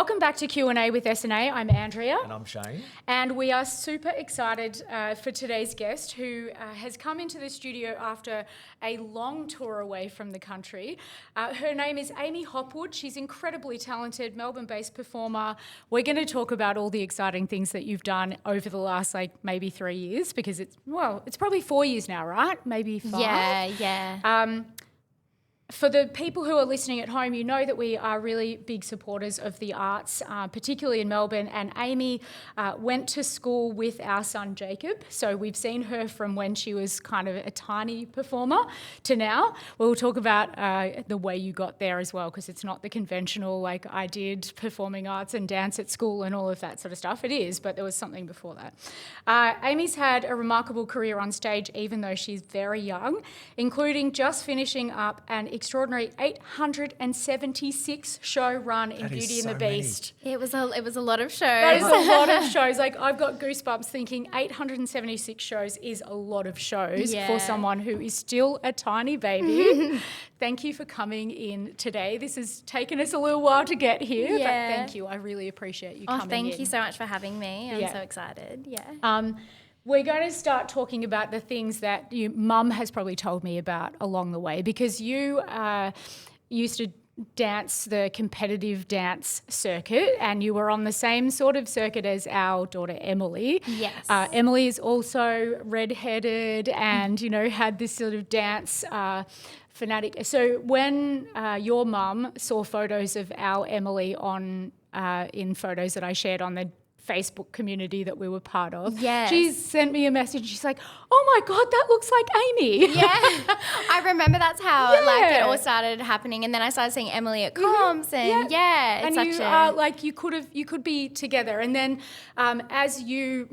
welcome back to Q&A with S&A. I'm Andrea. And I'm Shane. And we are super excited for today's guest, who has come into the studio after a long tour away from the country. Her name is Amy Hopwood. She's incredibly talented, Melbourne-based performer. We're going to talk about all the exciting things that you've done over the last, maybe 3 years, because it's probably 4 years now, right? Maybe 5? Yeah. For the people who are listening at home, you know that we are really big supporters of the arts, particularly in Melbourne. And Amy went to school with our son Jacob. So we've seen her from when she was kind of a tiny performer to now. We'll talk about the way you got there as well, because it's not the conventional, I did performing arts and dance at school and all of that sort of stuff. It is, but there was something before that. Amy's had a remarkable career on stage, even though she's very young, including just finishing up an extraordinary 876 show run in Beauty and the Beast. It was a lot of shows. That is a lot of shows. I've got goosebumps thinking 876 shows is a lot of shows for someone who is still a tiny baby. Thank you for coming in today. This has taken us a little while to get here, but thank you. I really appreciate you coming in. Thank you so much for having me. I'm so excited. We're going to start talking about the things that Mum has probably told me about along the way, because you used to dance the competitive dance circuit, and you were on the same sort of circuit as our daughter Emily. Yes. Emily is also redheaded and, had this sort of dance fanatic. So when your mum saw photos of our Emily in photos that I shared on the Facebook community that we were part of. Yes. She sent me a message. She's like, oh my God, that looks like Amy. Yeah. I remember that's how it all started happening. And then I started seeing Emily at comps and you could be together. And then as you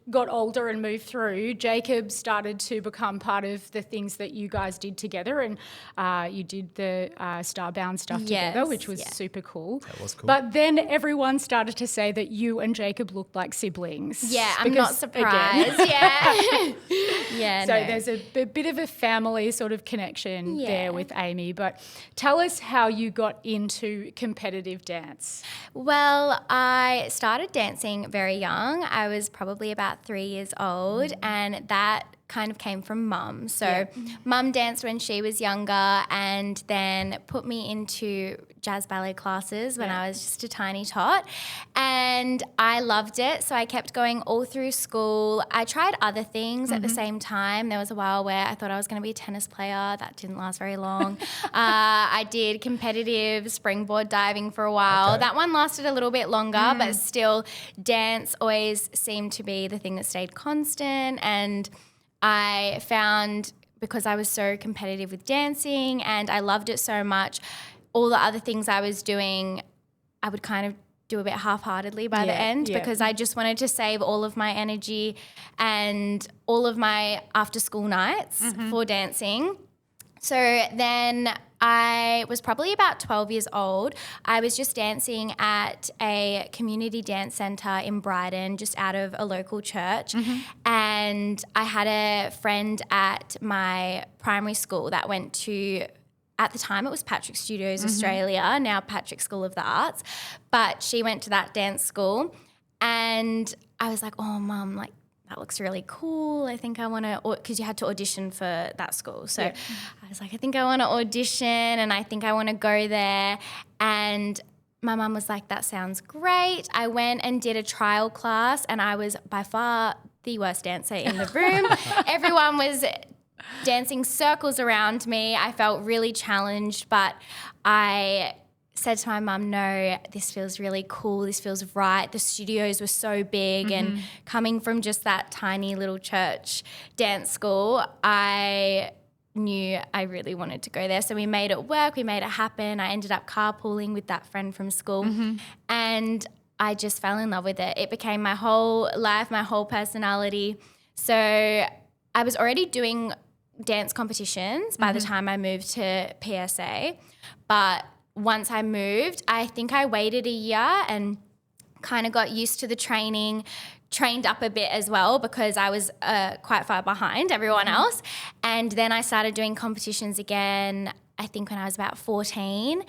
got older and moved through, Jacob started to become part of the things that you guys did together. And you did the Starbound stuff together, which was super cool. That was cool. But then everyone started to say that you and Jacob looked like siblings. Yeah, I'm not surprised. So there's a bit of a family sort of connection there with Amy. But tell us how you got into competitive dance. Well, I started dancing very young. I was probably about 3 years old, and that kind of came from Mum. So Mum danced when she was younger and then put me into jazz ballet classes when I was just a tiny tot, and I loved it. So I kept going all through school. I tried other things at the same time. There was a while where I thought I was going to be a tennis player. That didn't last very long. I did competitive springboard diving for a while. Okay. That one lasted a little bit longer, but still dance always seemed to be the thing that stayed constant. And I found, because I was so competitive with dancing and I loved it so much, all the other things I was doing, I would kind of do a bit half-heartedly by the end because I just wanted to save all of my energy and all of my after-school nights for dancing. So then I was probably about 12 years old. I was just dancing at a community dance centre in Brighton, just out of a local church. And I had a friend at my primary school that went to, at the time it was Patrick Studios Australia, now Patrick School of the Arts. But she went to that dance school, and I was like, oh, Mum, that looks really cool. I think I want to, because you had to audition for that school. So I was like, I think I want to audition and I think I want to go there. And my mum was like, that sounds great. I went and did a trial class, and I was by far the worst dancer in the room. Everyone was dancing circles around me. I felt really challenged, but I said to my mum, no, this feels really cool, this feels right. The studios were so big, and coming from just that tiny little church dance school, I knew I really wanted to go there. So we made it work, we made it happen. I ended up carpooling with that friend from school, and I just fell in love with it. It became my whole life, my whole personality. So I was already doing dance competitions by the time I moved to PSA, but once I moved, I think I waited a year and kind of got used to the training, trained up a bit as well, because I was quite far behind everyone else. And then I started doing competitions again, I think when I was about 14.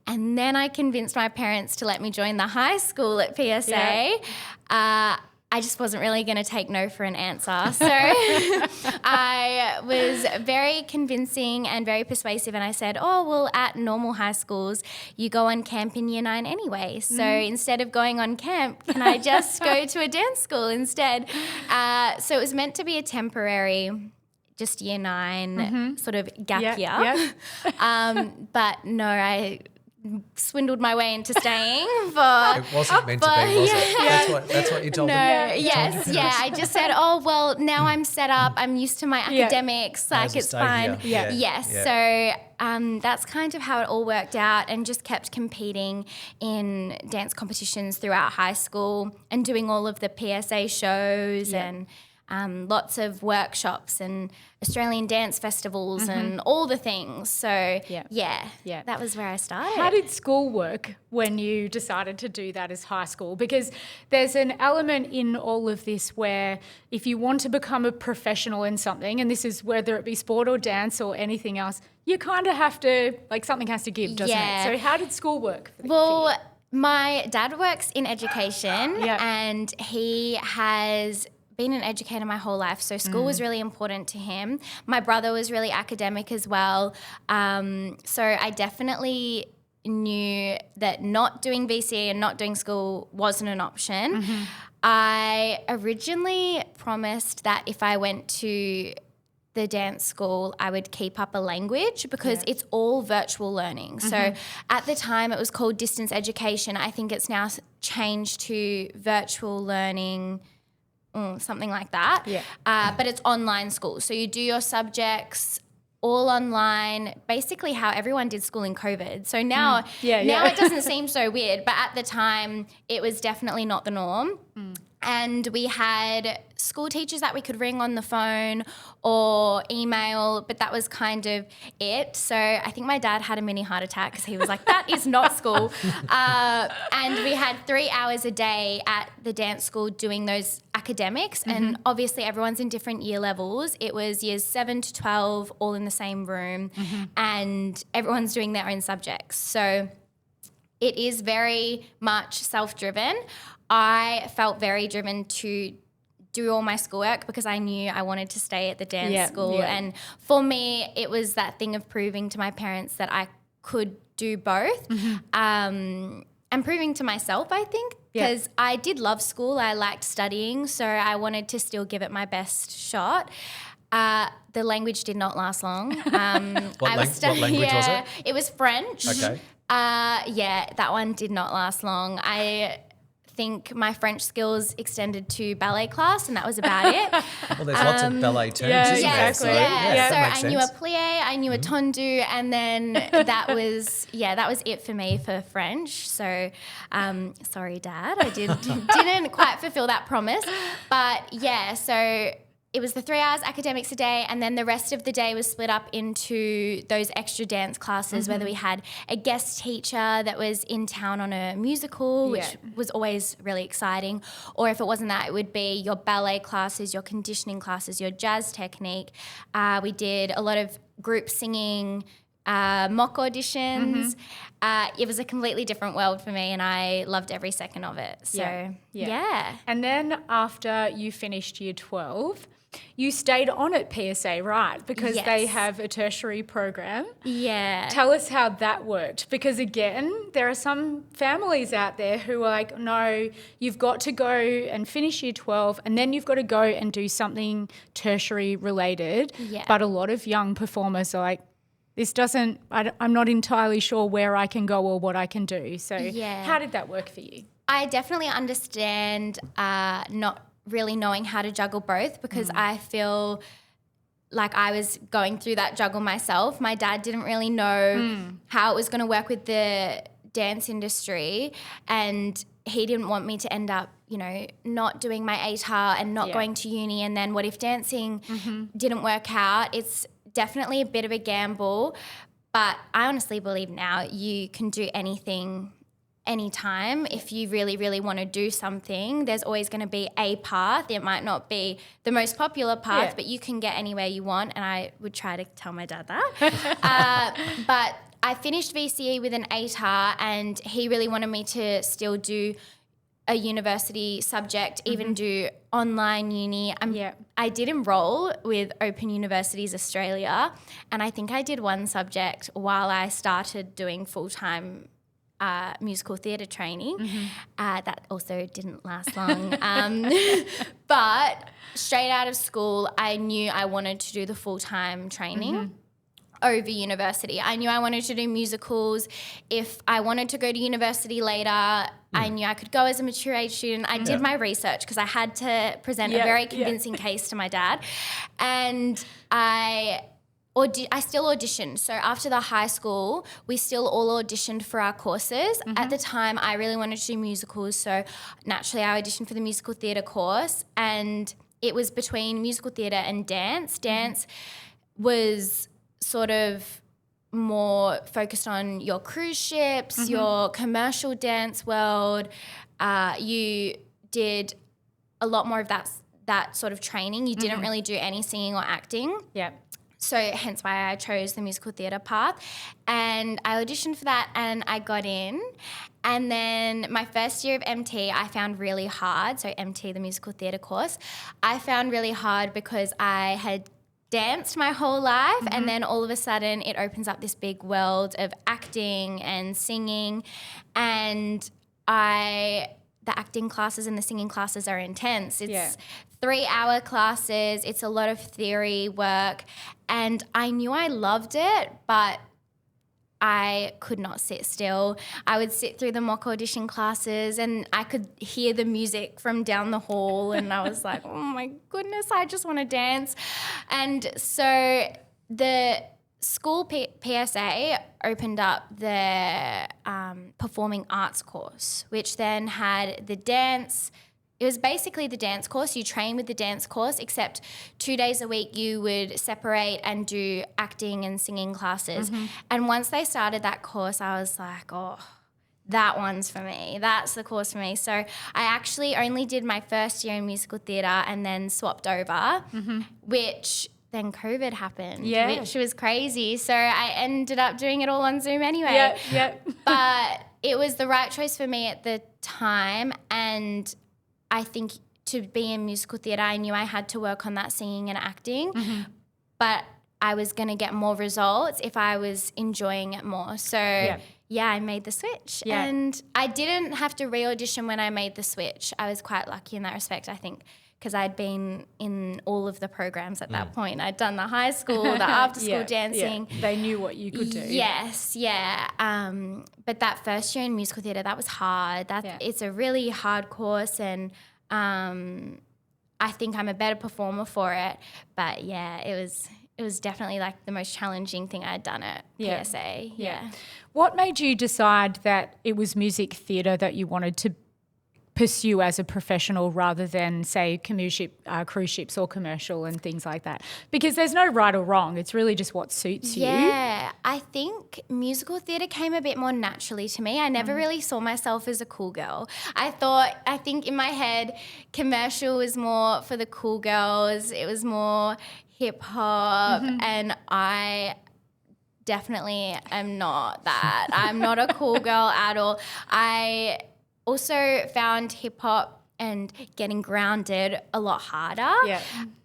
And then I convinced my parents to let me join the high school at PSA. Yeah. I just wasn't really going to take no for an answer. So I was very convincing and very persuasive, and I said, oh, well, at normal high schools, you go on camp in year 9 anyway. So instead of going on camp, can I just go to a dance school instead? So it was meant to be a temporary, just year 9 sort of gap year. But no, I swindled my way into staying for. It wasn't meant to be, was it? That's what you told them. I just said, oh well, now I'm set up. I'm used to my academics. Like it's fine. So that's kind of how it all worked out, and just kept competing in dance competitions throughout high school and doing all of the PSA shows and lots of workshops and Australian dance festivals and all the things. So, that was where I started. How did school work when you decided to do that as high school? Because there's an element in all of this where if you want to become a professional in something, and this is whether it be sport or dance or anything else, you kind of have to, like, something has to give, doesn't it? So how did school work for you? My dad works in education and he has been an educator my whole life, so school was really important to him. My brother was really academic as well, so I definitely knew that not doing VC and not doing school wasn't an option. I originally promised that if I went to the dance school, I would keep up a language because it's all virtual learning. So at the time it was called distance education. I think it's now changed to virtual learning, something like that. But it's online school. So you do your subjects all online, basically how everyone did school in COVID. So now, now it doesn't seem so weird, but at the time it was definitely not the norm. And we had school teachers that we could ring on the phone or email, but that was kind of it. So I think my dad had a mini heart attack because he was like, that is not school. And we had 3 hours a day at the dance school doing those academics. And obviously everyone's in different year levels. It was years 7 to 12 all in the same room and everyone's doing their own subjects. So it is very much self-driven. I felt very driven to do all my schoolwork because I knew I wanted to stay at the dance school. And for me, it was that thing of proving to my parents that I could do both and proving to myself, I think, because I did love school. I liked studying, so I wanted to still give it my best shot. The language did not last long. What language was it? It was French. Okay. That one did not last long. I think my French skills extended to ballet class and that was about it. Well, there's lots of ballet terms, isn't there? So I knew a plie, I knew a tendu, and then that was it for me for French. So sorry, Dad, I didn't quite fulfill that promise. But so it was the 3 hours academics a day, and then the rest of the day was split up into those extra dance classes, whether we had a guest teacher that was in town on a musical, which was always really exciting, or if it wasn't that, it would be your ballet classes, your conditioning classes, your jazz technique. We did a lot of group singing, mock auditions. It was a completely different world for me and I loved every second of it. So, And then after you finished year 12, you stayed on at PSA, right? Because they have a tertiary program. Yeah. Tell us how that worked. Because again, there are some families out there who are like, no, you've got to go and finish year 12 and then you've got to go and do something tertiary related. Yeah. But a lot of young performers are like, I'm not entirely sure where I can go or what I can do. So how did that work for you? I definitely understand not really knowing how to juggle both because I feel like I was going through that juggle myself. My dad didn't really know how it was going to work with the dance industry and he didn't want me to end up, not doing my ATAR and not going to uni, and then what if dancing didn't work out? It's definitely a bit of a gamble, but I honestly believe now you can do anything anytime. If you really, really want to do something, there's always going to be a path. It might not be the most popular path, but you can get anywhere you want, and I would try to tell my dad that. But I finished VCE with an ATAR, and he really wanted me to still do a university subject, even do online uni. I did enroll with Open Universities Australia, and I think I did one subject while I started doing full-time musical theatre training. That also didn't last long. But straight out of school, I knew I wanted to do the full-time training over university. I knew I wanted to do musicals. If I wanted to go to university later, I knew I could go as a mature age student. I did my research because I had to present a very convincing case to my dad. And I still auditioned. So after the high school, we still all auditioned for our courses. At the time, I really wanted to do musicals. So naturally, I auditioned for the musical theatre course. And it was between musical theatre and dance. Dance was sort of more focused on your cruise ships, your commercial dance world. You did a lot more of that sort of training. You didn't really do any singing or acting. Yeah. So hence why I chose the musical theatre path. And I auditioned for that and I got in. And then my first year of MT I found really hard. So MT, the musical theatre course, I found really hard because I had danced my whole life and then all of a sudden it opens up this big world of acting and singing, and the acting classes and the singing classes are intense. It's 3-hour classes, it's a lot of theory work, and I knew I loved it, but I could not sit still. I would sit through the mock audition classes and I could hear the music from down the hall and I was like, oh my goodness, I just want to dance. And so the school PSA opened up the performing arts course, which then had the dance. It was basically the dance course. You train with the dance course, except 2 days a week you would separate and do acting and singing classes. And once they started that course, I was like, oh, that one's for me. That's the course for me. So I actually only did my first year in musical theatre and then swapped over, which then COVID happened, which was crazy. So I ended up doing it all on Zoom anyway. But it was the right choice for me at the time, and I think to be in musical theatre, I knew I had to work on that singing and acting, but I was going to get more results if I was enjoying it more. So, I made the switch. And I didn't have to re-audition when I made the switch. I was quite lucky in that respect, I think, because I'd been in all of the programs at that point. I'd done the high school, the after-school dancing. They knew what you could do. Yes, but that first year in musical theatre, that was hard. It's a really hard course, and I think I'm a better performer for it. But it was definitely like the most challenging thing I'd done at PSA. What made you decide that it was music theatre that you wanted to pursue as a professional rather than, say, cruise ships or commercial and things like that? Because there's no right or wrong. It's really just what suits you. Yeah, I think musical theatre came a bit more naturally to me. I never really saw myself as a cool girl. I think in my head, commercial was more for the cool girls. It was more hip hop, and I definitely am not that. I'm not a cool girl at all. I also found hip hop and getting grounded a lot harder.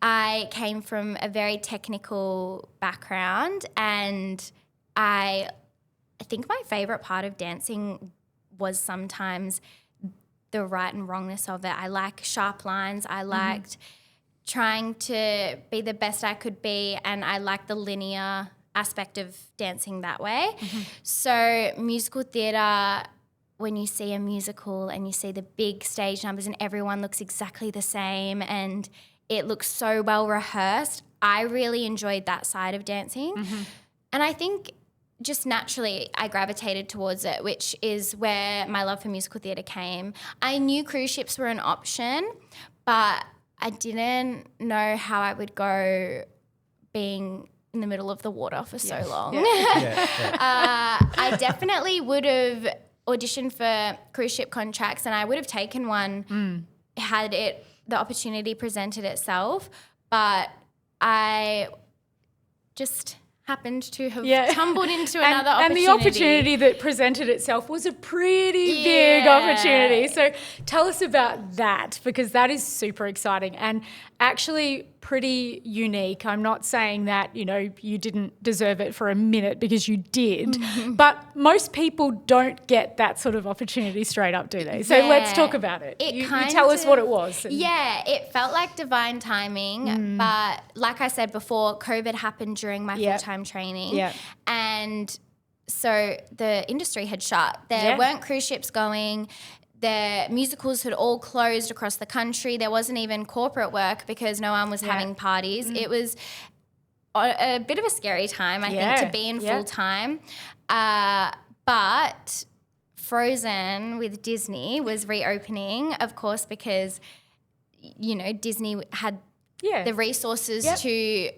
I came from a very technical background, and I think my favourite part of dancing was sometimes the right and wrongness of it. I like sharp lines. I liked trying to be the best I could be, and I liked the linear aspect of dancing that way. So musical theatre, when you see a musical and you see the big stage numbers and everyone looks exactly the same and it looks so well rehearsed, I really enjoyed that side of dancing. And I think just naturally I gravitated towards it, which is where my love for musical theatre came. I knew cruise ships were an option, but I didn't know how I would go being in the middle of the water for so long. I definitely would have auditioned for cruise ship contracts, and I would have taken one had the opportunity presented itself, but I just happened to have tumbled into another opportunity. And the opportunity that presented itself was a pretty big opportunity. So tell us about that, because that is super exciting and actually pretty unique. I'm not saying that, you didn't deserve it for a minute, because you did. But most people don't get that sort of opportunity straight up, do they? So let's talk about it. You tell us what it was. Yeah, it felt like divine timing. But like I said before, COVID happened during my full-time training. Yeah. And so the industry had shut. There weren't cruise ships going. The musicals had all closed across the country. There wasn't even corporate work because no one was having parties. It was a bit of a scary time, I think, to be in full-time. But Frozen with Disney was reopening, of course, because, Disney had the resources to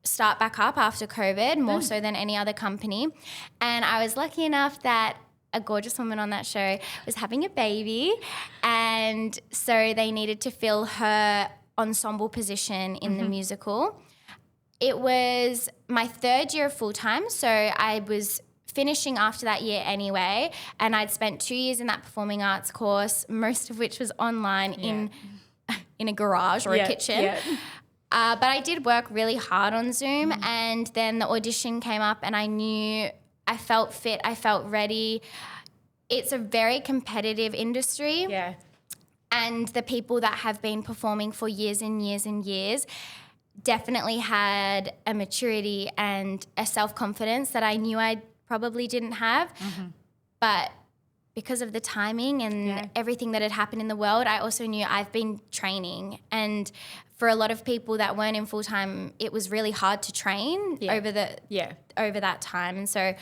start back up after COVID, more so than any other company. And I was lucky enough that a gorgeous woman on that show was having a baby, and so they needed to fill her ensemble position in the musical. It was my third year of full-time, so I was finishing after that year anyway, and I'd spent 2 years in that performing arts course, most of which was online in a garage or a kitchen. But I did work really hard on Zoom, and then the audition came up and I knew I felt fit, I felt ready. It's a very competitive industry. Yeah. And the people that have been performing for years and years and years definitely had a maturity and a self-confidence that I knew I probably didn't have. But because of the timing and everything that had happened in the world, I also knew I've been training. And for a lot of people that weren't in full-time, it was really hard to train over that time. And so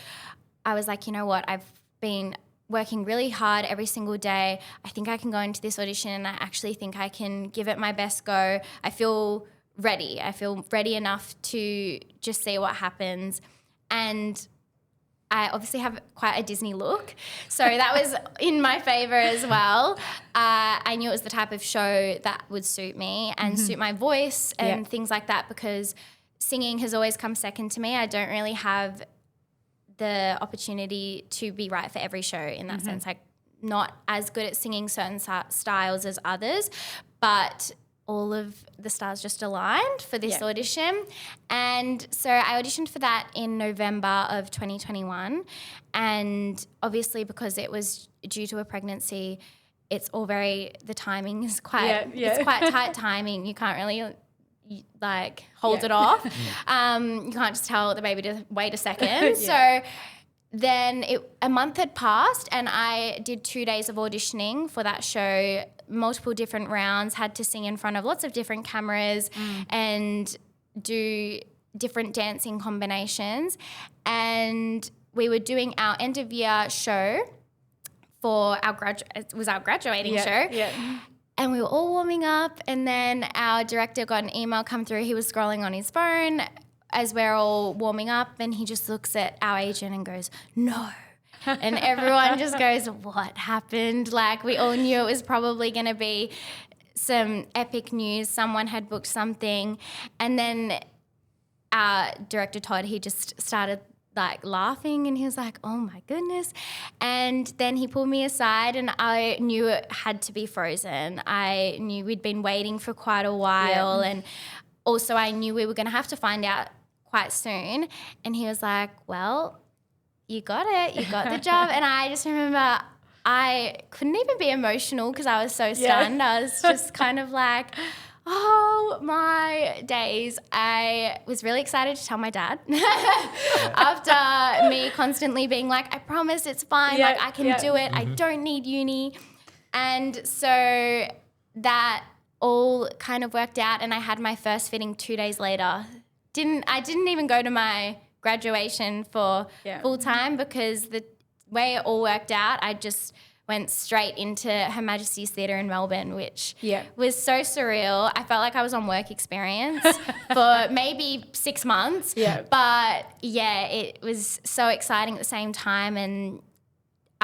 I was like, you know what, I've been working really hard every single day. I think I can go into this audition and I actually think I can give it my best go. I feel ready. I feel ready enough to just see what happens. And I obviously have quite a Disney look, so that was in my favour as well. I knew it was the type of show that would suit me and suit my voice and things like that, because singing has always come second to me. I don't really have the opportunity to be right for every show in that sense. Like, not as good at singing certain styles as others, but all of the stars just aligned for this audition. And so I auditioned for that in November of 2021. And obviously because it was due to a pregnancy, it's all the timing is it's quite tight timing. You can't really hold it off. You can't just tell the baby to wait a second. So then a month had passed and I did 2 days of auditioning for that show, multiple different rounds, had to sing in front of lots of different cameras and do different dancing combinations. And we were doing our end of year show for it was our graduating show. And we were all warming up, and then our director got an email come through. He was scrolling on his phone as we're all warming up, and he just looks at our agent and goes, "No." And everyone just goes, "What happened?" Like, we all knew it was probably going to be some epic news. Someone had booked something. And then our director, Todd, he just started laughing, and he was like, "Oh my goodness." And then he pulled me aside, and I knew it had to be Frozen. I knew we'd been waiting for quite a while. And also I knew we were going to have to find out quite soon. And he was like, "Well, you got it. You got the job." And I just remember I couldn't even be emotional because I was so stunned. I was just kind of like, oh my days. I was really excited to tell my dad after me constantly being like, "I promise it's fine. I can do it. I don't need uni." And so that all kind of worked out, and I had my first fitting 2 days later. I didn't even go to my graduation for full time because the way it all worked out, I just went straight into Her Majesty's Theatre in Melbourne, which was so surreal. I felt like I was on work experience for maybe 6 months. But it was so exciting at the same time. And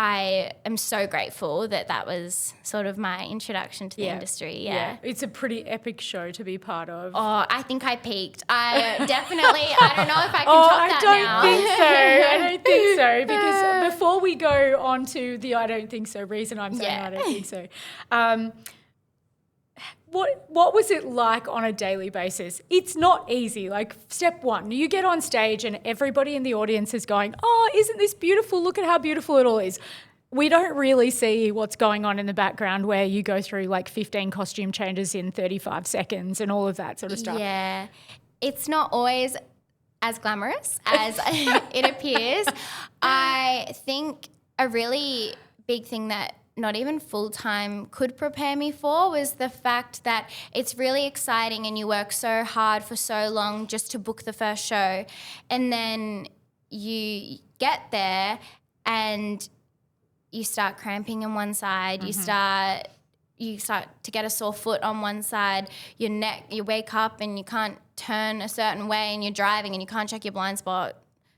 I am so grateful that was sort of my introduction to the industry. Yeah. It's a pretty epic show to be part of. Oh, I think I peaked. I don't know if I can top that now. I don't think so. Because before we go on to the I don't think so reason I'm saying I don't think so, what was it like on a daily basis? It's not easy. Like, step one, you get on stage and everybody in the audience is going, oh, isn't this beautiful? Look at how beautiful it all is. We don't really see what's going on in the background where you go through like 15 costume changes in 35 seconds and all of that sort of stuff. Yeah. It's not always as glamorous as it appears. I think a really big thing that not even full-time could prepare me for was the fact that it's really exciting and you work so hard for so long just to book the first show, and then you get there and you start cramping on one side, you start to get a sore foot on one side, your neck, you wake up and you can't turn a certain way and you're driving and you can't check your blind spot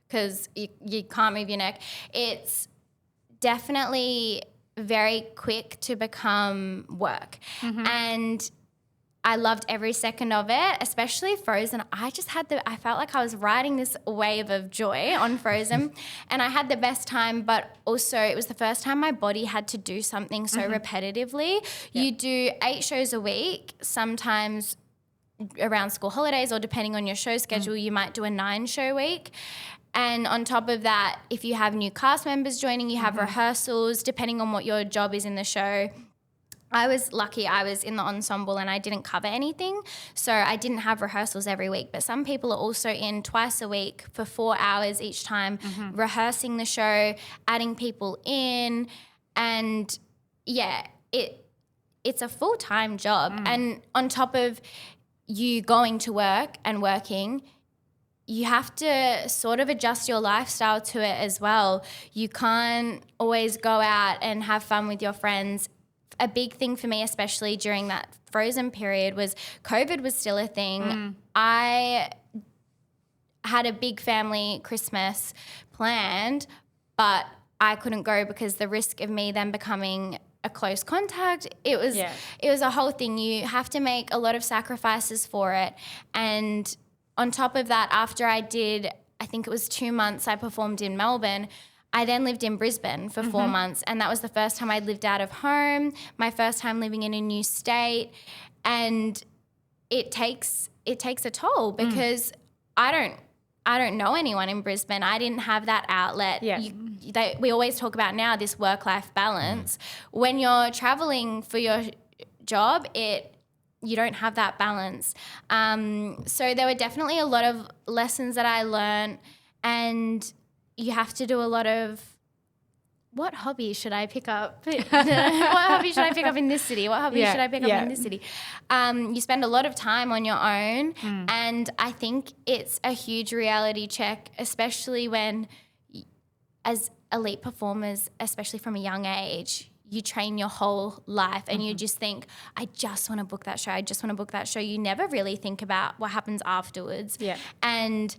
because you can't move your neck. It's definitely very quick to become work. And I loved every second of it, especially Frozen. I felt like I was riding this wave of joy on Frozen and I had the best time, but also it was the first time my body had to do something so repetitively. You do 8 shows a week, sometimes around school holidays or depending on your show schedule, you might do a 9-show week. And on top of that, if you have new cast members joining, you have rehearsals, depending on what your job is in the show. I was lucky I was in the ensemble and I didn't cover anything, so I didn't have rehearsals every week. But some people are also in twice a week for 4 hours each time, rehearsing the show, adding people in. And, it's a full-time job. And on top of you going to work and working, you have to sort of adjust your lifestyle to it as well. You can't always go out and have fun with your friends. A big thing for me, especially during that Frozen period, was COVID was still a thing. I had a big family Christmas planned, but I couldn't go because the risk of me then becoming a close contact, it was a whole thing. You have to make a lot of sacrifices for it. And on top of that, after I think it was 2 months I performed in Melbourne, I then lived in Brisbane for 4 months, and that was the first time I'd lived out of home, my first time living in a new state, and it takes a toll because I don't know anyone in Brisbane. I didn't have that outlet. Yeah. We always talk about now this work-life balance. When you're traveling for your job, you don't have that balance. So there were definitely a lot of lessons that I learned, and you have to do a lot of, what hobby should I pick up? What hobby should I pick up in this city? What hobby should I pick up in this city? You spend a lot of time on your own, and I think it's a huge reality check, especially when, as elite performers, especially from a young age, you train your whole life and you just think, I just want to book that show. I just want to book that show. You never really think about what happens afterwards. Yeah. And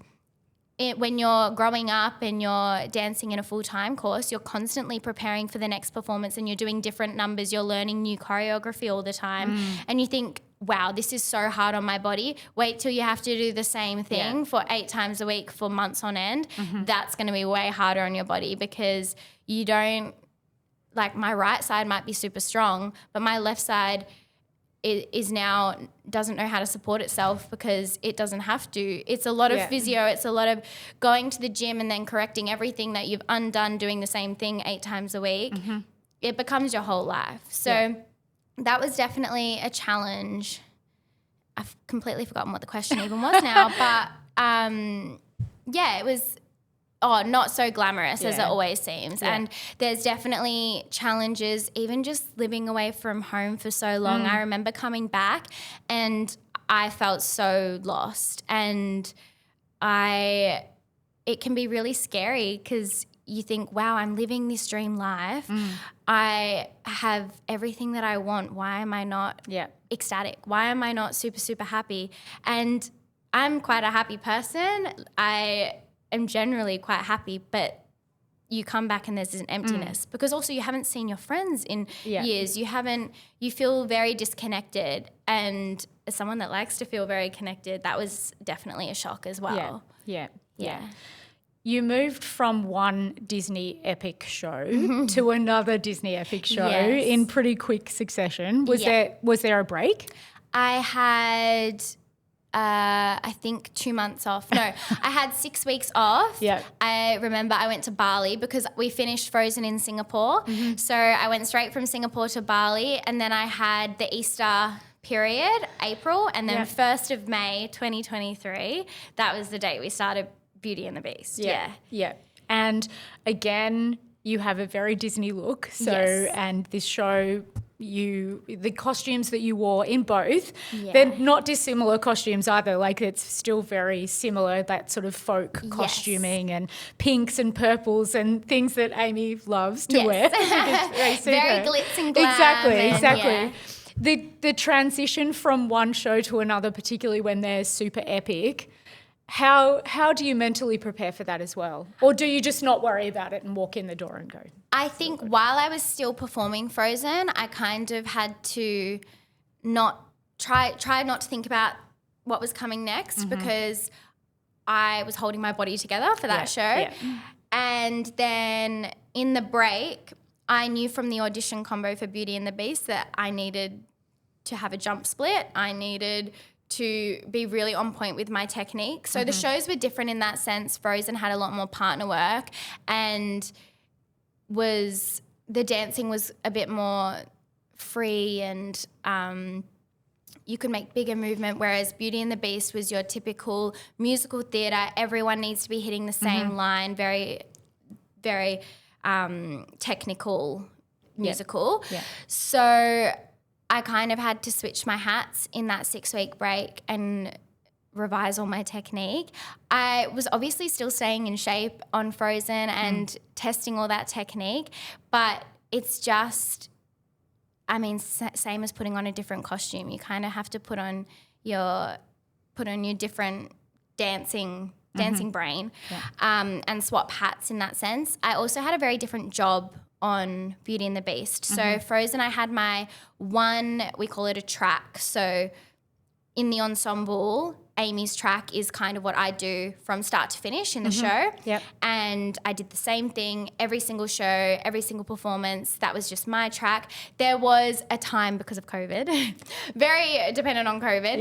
when you're growing up and you're dancing in a full-time course, you're constantly preparing for the next performance and you're doing different numbers. You're learning new choreography all the time. And you think, wow, this is so hard on my body. Wait till you have to do the same thing for 8 times a week for months on end. That's going to be way harder on your body because you don't, like, my right side might be super strong, but my left side is now doesn't know how to support itself because it doesn't have to. It's a lot of physio. It's a lot of going to the gym and then correcting everything that you've undone doing the same thing 8 times a week. It becomes your whole life. So that was definitely a challenge. I've completely forgotten what the question even was now, but it was not so glamorous as it always seems. And there's definitely challenges, even just living away from home for so long. I remember coming back and I felt so lost, and it can be really scary because you think, wow, I'm living this dream life. I have everything that I want. Why am I not ecstatic? Why am I not super, super happy? And I'm quite a happy person. I am generally quite happy, but you come back and there's an emptiness because also you haven't seen your friends in years. You feel very disconnected, and as someone that likes to feel very connected, that was definitely a shock as well. Yeah. You moved from one Disney epic show to another Disney epic show in pretty quick succession. Was there a break? I had I think 2 months off. No, I had 6 weeks off. Yeah. I remember I went to Bali because we finished Frozen in Singapore. So I went straight from Singapore to Bali, and then I had the Easter period, April, and then 1st of May 2023, that was the date we started Beauty and the Beast. Yeah. And again, you have a very Disney look. So, and this show, the costumes that you wore in both, they're not dissimilar costumes either. Like, it's still very similar, that sort of folk costuming and pinks and purples and things that Amy loves to wear. Very glitz and glam. Exactly. The transition from one show to another, particularly when they're super epic, how do you mentally prepare for that as well? Or do you just not worry about it and walk in the door and go? I think while I was still performing Frozen, I kind of had to not try not to think about what was coming next because I was holding my body together for that show. Yeah. And then in the break, I knew from the audition combo for Beauty and the Beast that I needed to have a jump split. I needed to be really on point with my technique. So the shows were different in that sense. Frozen had a lot more partner work, and the dancing was a bit more free, and you could make bigger movement, whereas Beauty and the Beast was your typical musical theatre. Everyone needs to be hitting the same line, very, very technical musical. Yeah. So I kind of had to switch my hats in that 6-week break and revise all my technique. I was obviously still staying in shape on Frozen and testing all that technique, but it's just, I mean, same as putting on a different costume. You kind of have to put on your different dancing brain and swap hats in that sense. I also had a very different job on Beauty and the Beast. So Frozen, I had my one, we call it a track. So in the ensemble, Amy's track is kind of what I do from start to finish in the show. Yep. And I did the same thing every single show, every single performance. That was just my track. There was a time because of COVID, very dependent on COVID,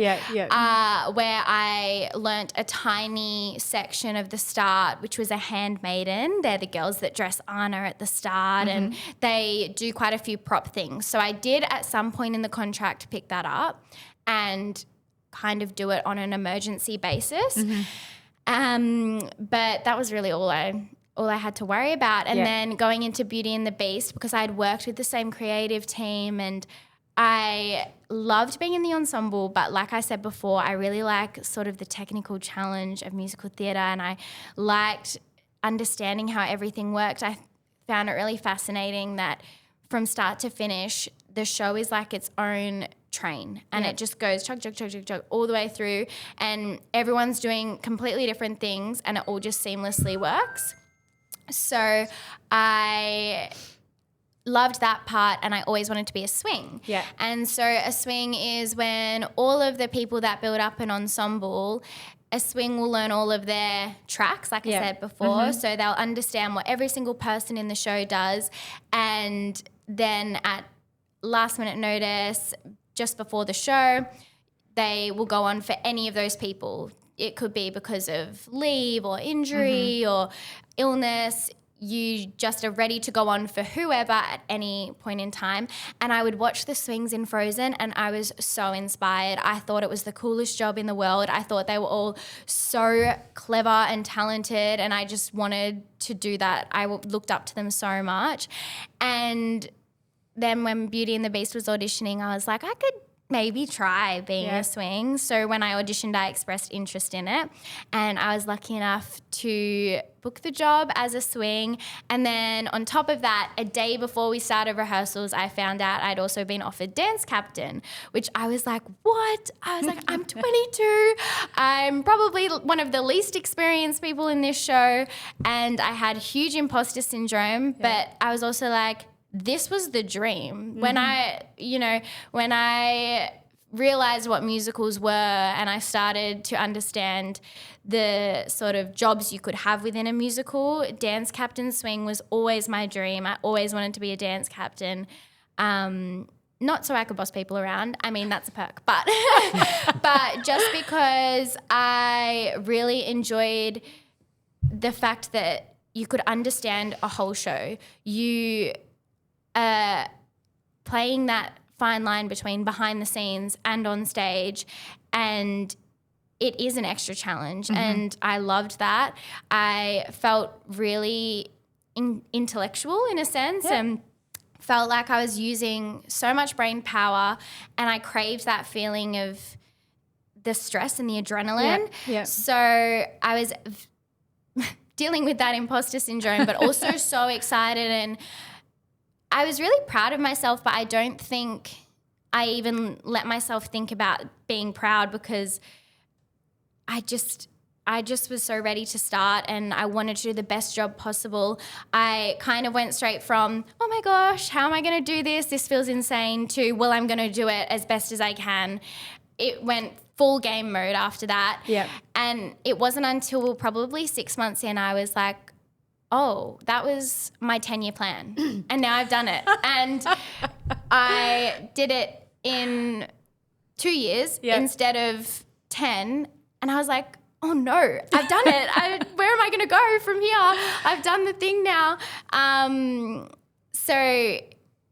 where I learnt a tiny section of the start, which was a handmaiden. They're the girls that dress Anna at the start, and they do quite a few prop things. So I did at some point in the contract pick that up and kind of do it on an emergency basis. But that was really all I had to worry about. And then going into Beauty and the Beast, because I had worked with the same creative team and I loved being in the ensemble, but like I said before, I really like sort of the technical challenge of musical theatre, and I liked understanding how everything worked. I found it really fascinating that from start to finish, the show is like its own train, and it just goes chug, chug, chug, chug, chug all the way through, and everyone's doing completely different things, and it all just seamlessly works. So I loved that part, and I always wanted to be a swing. Yeah. And so a swing is when all of the people that build up an ensemble, a swing will learn all of their tracks, like I said before, so they'll understand what every single person in the show does, and then at last minute notice, just before the show, they will go on for any of those people. It could be because of leave or injury or illness. You just are ready to go on for whoever at any point in time. And I would watch the swings in Frozen, and I was so inspired. I thought it was the coolest job in the world. I thought they were all so clever and talented, and I just wanted to do that. I looked up to them so much. And then when Beauty and the Beast was auditioning, I was like, I maybe try being a swing. So when I auditioned, I expressed interest in it, and I was lucky enough to book the job as a swing. And then on top of that, a day before we started rehearsals, I found out I'd also been offered dance captain, which I was like, what? I was like, I'm 22. I'm probably one of the least experienced people in this show. And I had huge imposter syndrome, but I was also like, this was the dream. When I realized what musicals were and I started to understand the sort of jobs you could have within a musical, dance captain swing was always my dream. I always wanted to be a dance captain. Not so I could boss people around. I mean, that's a perk. But but just because I really enjoyed the fact that you could understand a whole show. You playing that fine line between behind the scenes and on stage, and it is an extra challenge, and I loved that. I felt really intellectual in a sense, and felt like I was using so much brain power, and I craved that feeling of the stress and the adrenaline. So I was dealing with that imposter syndrome, but also so excited, and I was really proud of myself, but I don't think I even let myself think about being proud, because I just was so ready to start, and I wanted to do the best job possible. I kind of went straight from, oh my gosh, how am I going to do this? This feels insane, to, well, I'm going to do it as best as I can. It went full game mode after that. And it wasn't until probably 6 months in I was like, oh, that was my 10-year plan, and now I've done it. And I did it in 2 years instead of 10, and I was like, oh no, I've done it. Where am I going to go from here? I've done the thing now. So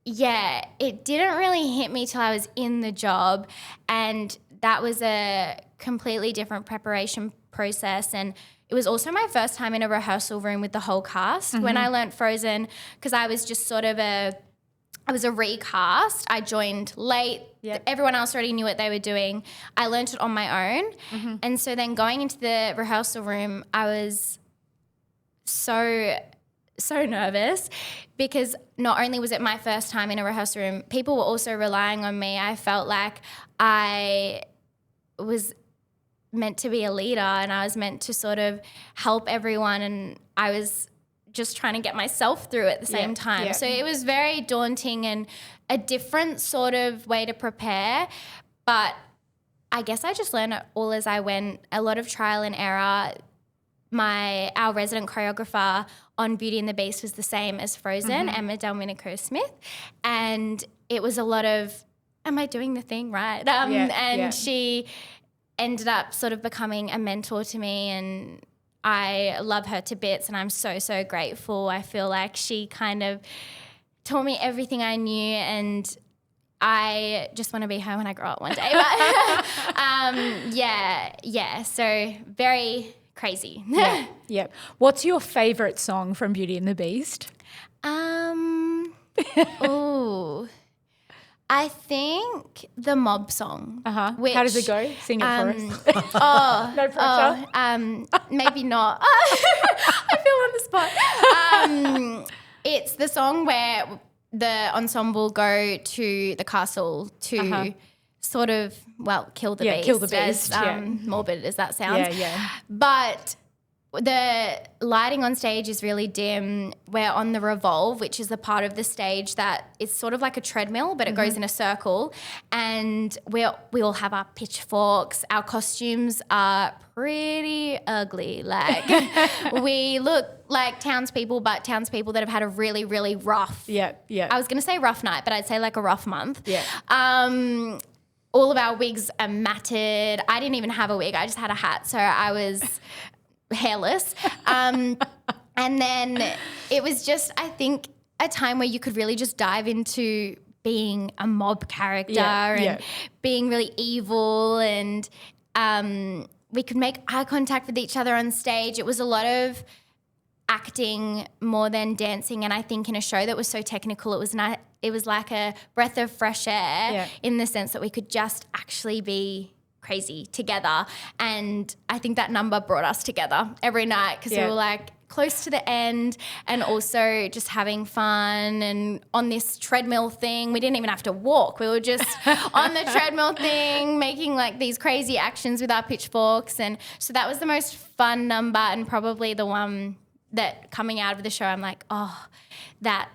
yeah, it didn't really hit me till I was in the job, and that was a completely different preparation process. And it was also my first time in a rehearsal room with the whole cast. When I learnt Frozen, because I was just sort of I was a recast. I joined late. Everyone else already knew what they were doing. I learnt it on my own. And so then going into the rehearsal room, I was so nervous, because not only was it my first time in a rehearsal room, people were also relying on me. I felt like I was meant to be a leader, and I was meant to sort of help everyone, and I was just trying to get myself through at the same time. So it was very daunting and a different sort of way to prepare, but I guess I just learned it all as I went, a lot of trial and error. Our resident choreographer on Beauty and the Beast was the same as Frozen, Emma Delminico Smith, and it was a lot of, am I doing the thing right? She ended up sort of becoming a mentor to me, and I love her to bits, and I'm so, so grateful. I feel like she kind of taught me everything I knew, and I just want to be her when I grow up one day. But so very crazy. What's your favourite song from Beauty and the Beast? I think the Mob song. Which, how does it go? Sing it for us. No pressure. Maybe not. I feel on the spot. It's the song where the ensemble go to the castle to sort of, kill the beast. Kill the beast. As morbid as that sounds. But the lighting on stage is really dim. We're on the Revolve, which is the part of the stage that is sort of like a treadmill, but it goes in a circle. And we all have our pitchforks. Our costumes are pretty ugly. Like we look like townspeople, but townspeople that have had a really, really rough. I was going to say rough night, but I'd say like a rough month. All of our wigs are matted. I didn't even have a wig. I just had a hat. So I was hairless. And then it was just, I think, a time where you could really just dive into being a mob character and being really evil, and we could make eye contact with each other on stage. It was a lot of acting more than dancing. And I think in a show that was so technical, it was like a breath of fresh air in the sense that we could just actually be crazy together. And I think that number brought us together every night because we were like close to the end and also just having fun and on this treadmill thing. We didn't even have to walk. We were just on the treadmill thing making like these crazy actions with our pitchforks. And so that was the most fun number and probably the one that coming out of the show I'm like, oh, that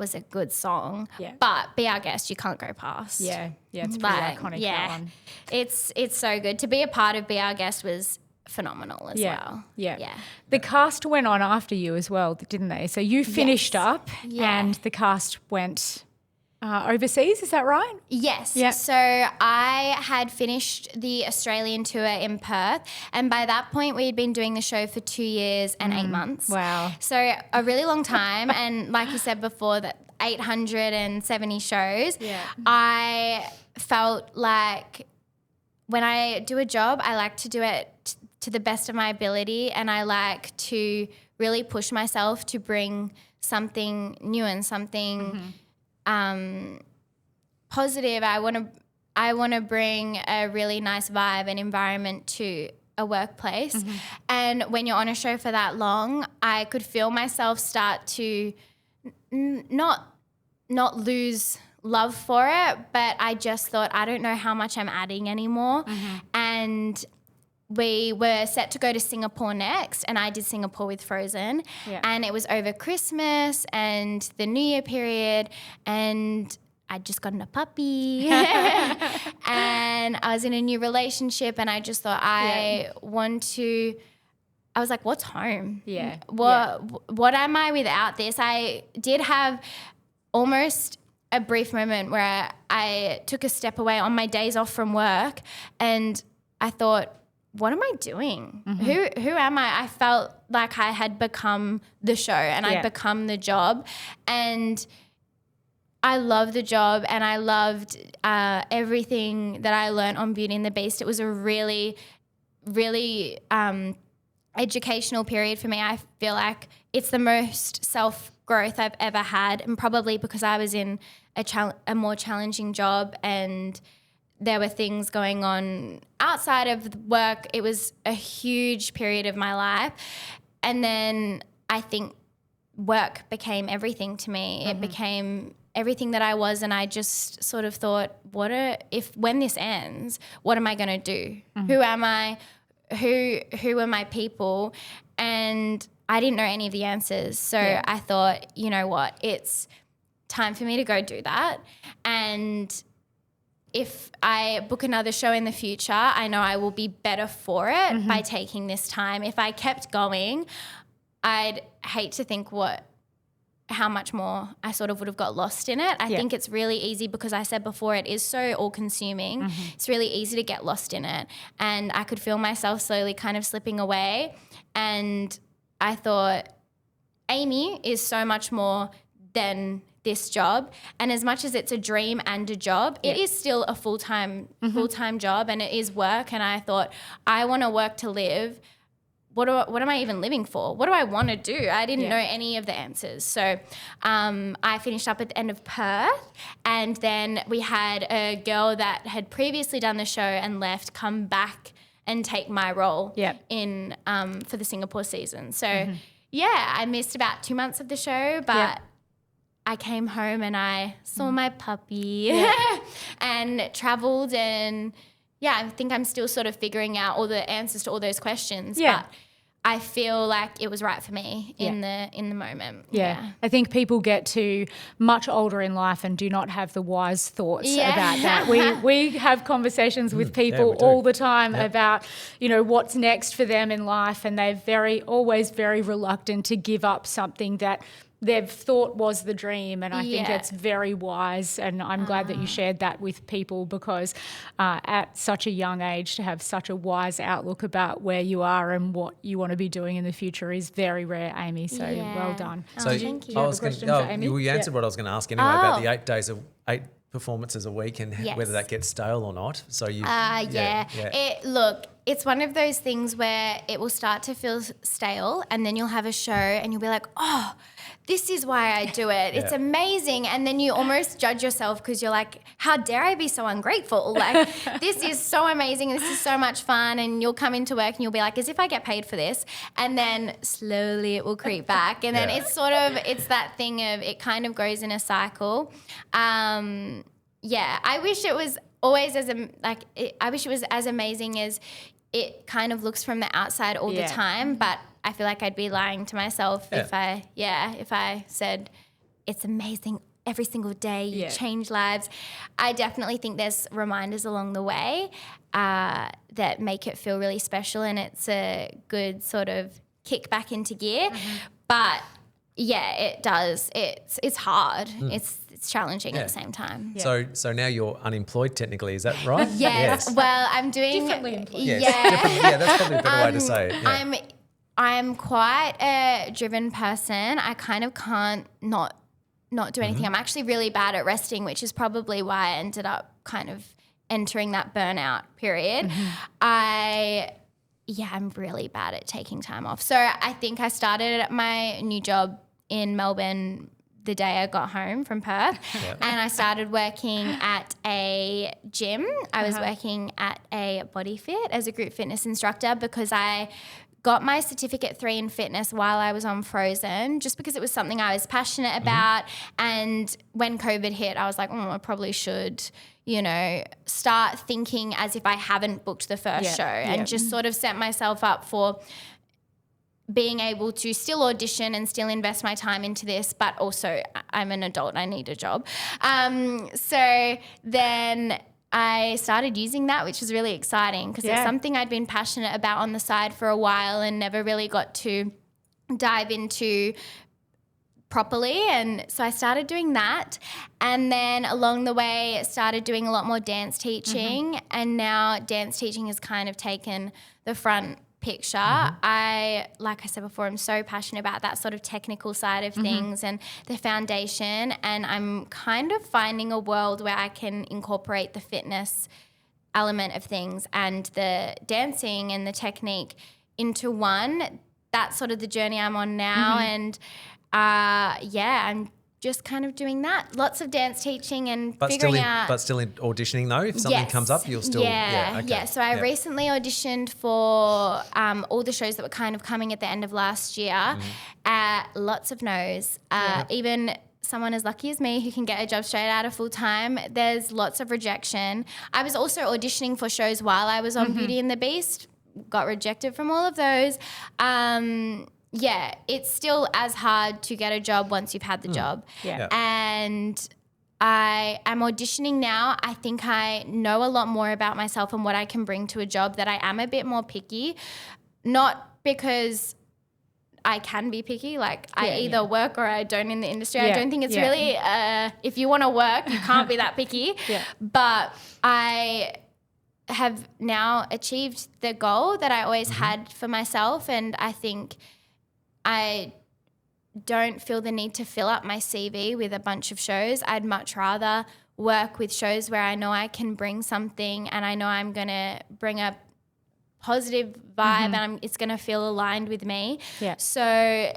was a good song. Yeah. But Be Our Guest, you can't go past. Yeah, it's pretty iconic, that one. It's so good. To be a part of Be Our Guest was phenomenal as well. Yeah. The cast went on after you as well, didn't they? So you finished up and the cast went overseas, is that right? Yes. Yeah. So I had finished the Australian tour in Perth, and by that point we had been doing the show for 2 years and 8 months. Wow. So a really long time, and like you said before, that 870 shows. Yeah. I felt like when I do a job, I like to do it to the best of my ability, and I like to really push myself to bring something new and something positive. I want to bring a really nice vibe and environment to a workplace. And when you're on a show for that long, I could feel myself start to not lose love for it, but I just thought, I don't know how much I'm adding anymore. And we were set to go to Singapore next, and I did Singapore with Frozen. And it was over Christmas and the New Year period, and I'd just gotten a puppy and I was in a new relationship, and I just thought I was like, what's home? What am I without this? I did have almost a brief moment where I took a step away on my days off from work, and I thought, what am I doing? Who am I? I felt like I had become the show and I'd become the job, and I loved the job and I loved everything that I learned on Beauty and the Beast. It was a really, really educational period for me. I feel like it's the most self-growth I've ever had, and probably because I was in a more challenging job and there were things going on outside of work. It was a huge period of my life. And then I think work became everything to me. It became everything that I was, and I just sort of thought, when this ends, what am I going to do? Who am I? Who are my people? And I didn't know any of the answers. So I thought, you know what, it's time for me to go do that. And if I book another show in the future, I know I will be better for it by taking this time. If I kept going, I'd hate to think how much more I sort of would have got lost in it. I think it's really easy, because I said before, it is so all-consuming. It's really easy to get lost in it. And I could feel myself slowly kind of slipping away. And I thought, Amy is so much more than this job, and as much as it's a dream and a job, it is still a full-time job, and it is work. And I thought, I want to work to live. What am I even living for? What do I want to do? I didn't know any of the answers. So I finished up at the end of Perth, and then we had a girl that had previously done the show and left come back and take my role in for the Singapore season. So I missed about 2 months of the show, but I came home and I saw my puppy and travelled, and I think I'm still sort of figuring out all the answers to all those questions. But I feel like it was right for me in the moment. I think people get to much older in life and do not have the wise thoughts about that. We have conversations with people all the time about, what's next for them in life, and they're always very reluctant to give up something that they've thought was the dream, and I think it's very wise, and I'm glad that you shared that with people, because at such a young age to have such a wise outlook about where you are and what you want to be doing in the future is very rare, Amy, so well done. So thank you. I was going to, you answered what I was going to ask anyway about the 8 performances a week and whether that gets stale or not. So you, Look, it's one of those things where it will start to feel stale, and then you'll have a show and you'll be like, oh, this is why I do it. It's amazing. And then you almost judge yourself because you're like, how dare I be so ungrateful? Like, this is so amazing. This is so much fun. And you'll come into work and you'll be like, as if I get paid for this. And then slowly it will creep back. And then it's that thing of, it kind of goes in a cycle. I wish it was always I wish it was as amazing as it kind of looks from the outside all the time, but I feel like I'd be lying to myself if I said it's amazing every single day, you change lives. I definitely think there's reminders along the way that make it feel really special, and it's a good sort of kick back into gear. But it does. It's hard. It's challenging at the same time. So now you're unemployed technically, is that right? Yes. Well, I'm doing Differently employed. That's probably a better way to say it. Yeah. I'm quite a driven person. I kind of can't not do anything. I'm actually really bad at resting, which is probably why I ended up kind of entering that burnout period. I'm really bad at taking time off. So I think I started my new job in Melbourne the day I got home from Perth, and I started working at a gym. I was working at a Body Fit as a group fitness instructor because I got my certificate 3 in fitness while I was on Frozen, just because it was something I was passionate about. And when COVID hit, I was like, I probably should, start thinking as if I haven't booked the first show, and just sort of set myself up for being able to still audition and still invest my time into this, but also I'm an adult, I need a job. So then I started using that, which was really exciting because it's something I'd been passionate about on the side for a while and never really got to dive into properly. And so I started doing that. And then along the way, started doing a lot more dance teaching. And now dance teaching has kind of taken the front picture. Like I said before, I'm so passionate about that sort of technical side of things and the foundation, and I'm kind of finding a world where I can incorporate the fitness element of things and the dancing and the technique into one. That's sort of the journey I'm on now, and I'm just kind of doing that. Lots of dance teaching and figuring out. But still in auditioning though? If something comes up, you'll still... So I recently auditioned for all the shows that were kind of coming at the end of last year. Lots of no's. Even someone as lucky as me who can get a job straight out of full time, there's lots of rejection. I was also auditioning for shows while I was on Beauty and the Beast. Got rejected from all of those. It's still as hard to get a job once you've had the job. And I am auditioning now. I think I know a lot more about myself and what I can bring to a job, that I am a bit more picky. Not because I can be picky, like I either work or I don't in the industry. I don't think it's really, if you want to work, you can't be that picky. But I have now achieved the goal that I always had for myself, and I think I don't feel the need to fill up my CV with a bunch of shows. I'd much rather work with shows where I know I can bring something and I know I'm going to bring a positive vibe and it's going to feel aligned with me. So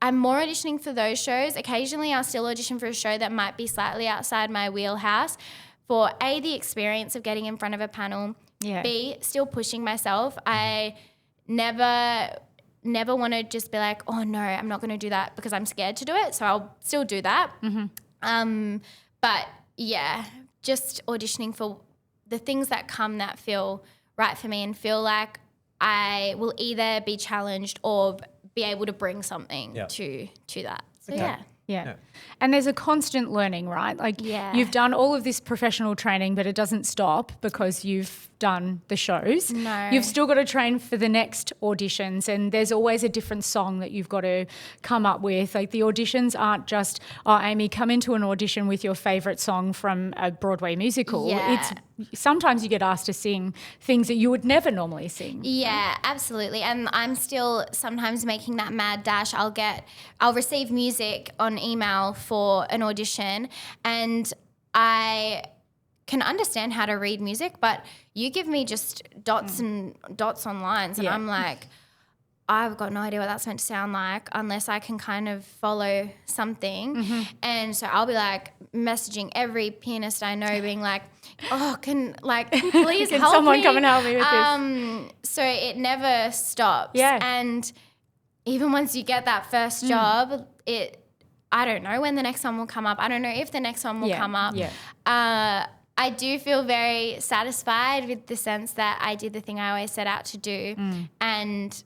I'm more auditioning for those shows. Occasionally I'll still audition for a show that might be slightly outside my wheelhouse for A, the experience of getting in front of a panel, B, still pushing myself. I never want to just be like, oh no, I'm not going to do that because I'm scared to do it. So I'll still do that. But just auditioning for the things that come that feel right for me and feel like I will either be challenged or be able to bring something to that. So Yeah. And there's a constant learning, right? Like you've done all of this professional training, but it doesn't stop because you've done the shows. No. You've still got to train for the next auditions, and there's always a different song that you've got to come up with. Like the auditions aren't just, oh, Amy, come into an audition with your favourite song from a Broadway musical. It's sometimes you get asked to sing things that you would never normally sing. Yeah, absolutely. And I'm still sometimes making that mad dash. I'll receive music on email for an audition, and I can understand how to read music, but you give me just dots and dots on lines, and I'm like, I've got no idea what that's meant to sound like unless I can kind of follow something. And so I'll be like messaging every pianist I know, being like, oh, can please Can help someone me? come and help me with this? So it never stops. Yeah. And even once you get that first job, I don't know when the next one will come up. I don't know if the next one will come up. Yeah. I do feel very satisfied with the sense that I did the thing I always set out to do. And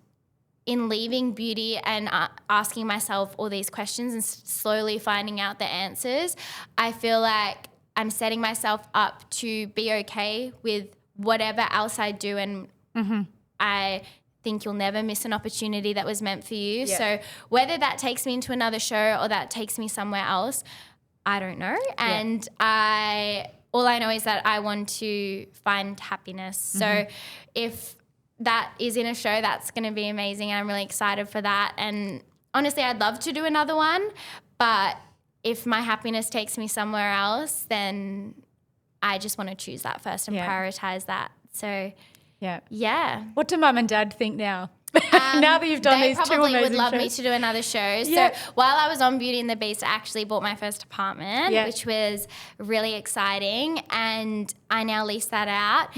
in leaving beauty and asking myself all these questions and slowly finding out the answers, I feel like I'm setting myself up to be okay with whatever else I do. And I think you'll never miss an opportunity that was meant for you. Yeah. So whether that takes me into another show or that takes me somewhere else, I don't know. And all I know is that I want to find happiness. So if that is in a show, that's going to be amazing, and I'm really excited for that. And honestly, I'd love to do another one, but if my happiness takes me somewhere else, then I just want to choose that first and prioritize that. So yeah. What do mum and dad think now? Now that you've done these 2 amazing shows. They probably would love me to do another show. So while I was on Beauty and the Beast, I actually bought my first apartment, which was really exciting, and I now lease that out.